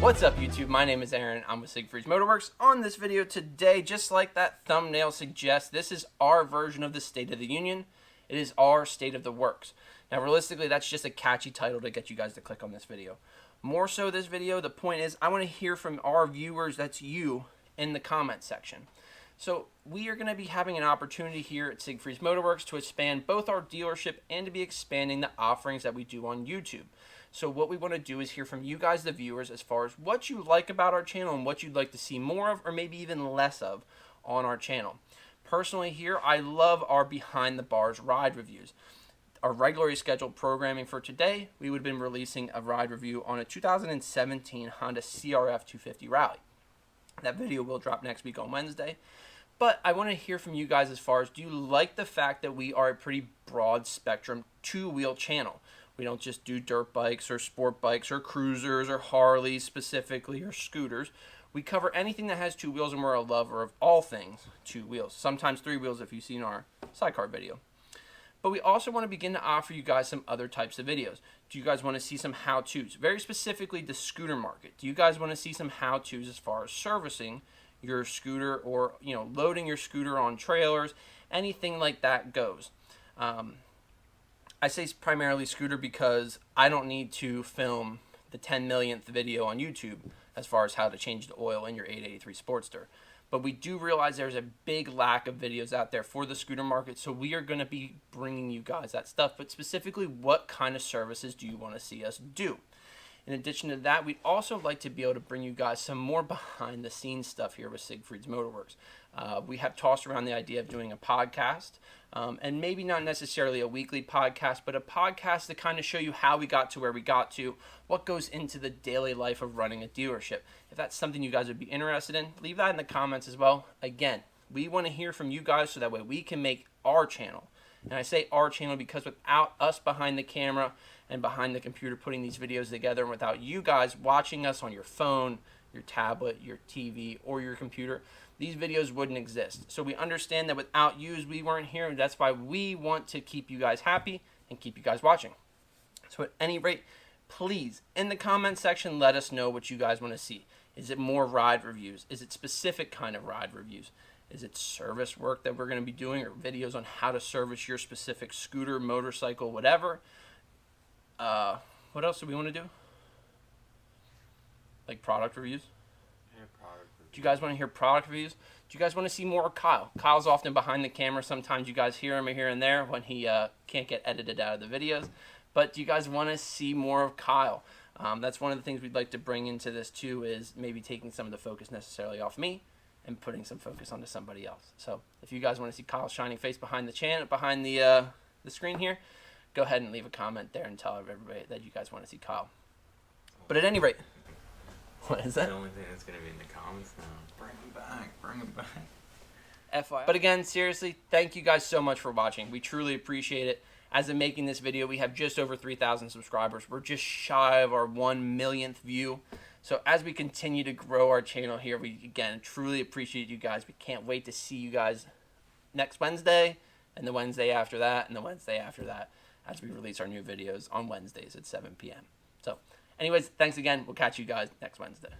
What's up YouTube? My name is Aaron. I'm with Siegfried's Motorwerx. On this video today, just like that thumbnail suggests, this is our version of the State of the Union. It is our State of the Works. Now realistically, that's just a catchy title to get you guys to click on this video. More so this video, the point is I want to hear from our viewers, that's you, in the comment section. So we are going to be having an opportunity here at Siegfried's Motorwerx to expand both our dealership and to be expanding the offerings that we do on YouTube. So what we want to do is hear from you guys, the viewers, as far as what you like about our channel and what you'd like to see more of or maybe even less of on our channel. Personally here, I love our behind the bars ride reviews. Our regularly scheduled programming for today, we would have been releasing a ride review on a 2017 Honda CRF 250 Rally. That video will drop next week on Wednesday. But I want to hear from you guys as far as, do you like the fact that we are a pretty broad spectrum two-wheel channel? We don't just do dirt bikes or sport bikes or cruisers or Harleys specifically or scooters. We cover anything that has two wheels, and we're a lover of all things two wheels. Sometimes three wheels if you've seen our sidecar video. But we also want to begin to offer you guys some other types of videos. Do you guys want to see some how-tos? Very specifically the scooter market. Do you guys want to see some how-tos as far as servicing your scooter or, loading your scooter on trailers? Anything like that goes. I say primarily scooter because I don't need to film the 10 millionth video on YouTube as far as how to change the oil in your 883 Sportster. But we do realize there's a big lack of videos out there for the scooter market, so we are going to be bringing you guys that stuff. But specifically, what kind of services do you want to see us do? In addition to that, we'd also like to be able to bring you guys some more behind-the-scenes stuff here with Siegfried's Motorwerx. We have tossed around the idea of doing a podcast, and maybe not necessarily a weekly podcast, but a podcast to kind of show you how we got to where we got to, what goes into the daily life of running a dealership. If that's something you guys would be interested in, leave that in the comments as well. Again, we want to hear from you guys so that way we can make our channel. And I say our channel because without us behind the camera and behind the computer putting these videos together, and without you guys watching us on your phone, your tablet, your TV, or your computer, these videos wouldn't exist. So we understand that without you, we weren't here, and that's why we want to keep you guys happy and keep you guys watching. So at any rate, please, in the comment section, let us know what you guys want to see. Is it more ride reviews? Is it specific kind of ride reviews? Is it service work that we're going to be doing, or videos on how to service your specific scooter, motorcycle, whatever? What else do we want to do? Like product reviews? Yeah, product reviews. Do you guys want to hear product reviews? Do you guys want to see more of Kyle? Kyle's often behind the camera. Sometimes you guys hear him here and there when he can't get edited out of the videos. But do you guys want to see more of Kyle? That's one of the things we'd like to bring into this too, is maybe taking some of the focus necessarily off me and putting some focus onto somebody else. So if you guys want to see Kyle's shining face behind the screen here, go ahead and leave a comment there and tell everybody that you guys want to see Kyle. But at any rate, what is that? The only thing that's going to be in the comments now. Bring him back. Bring him back. FYI. But again, seriously, thank you guys so much for watching. We truly appreciate it. As of making this video, we have just over 3,000 subscribers. We're just shy of our 1 millionth view. So as we continue to grow our channel here, we, again, truly appreciate you guys. We can't wait to see you guys next Wednesday, and the Wednesday after that, and the Wednesday after that, as we release our new videos on Wednesdays at 7 p.m. So anyways, thanks again. We'll catch you guys next Wednesday.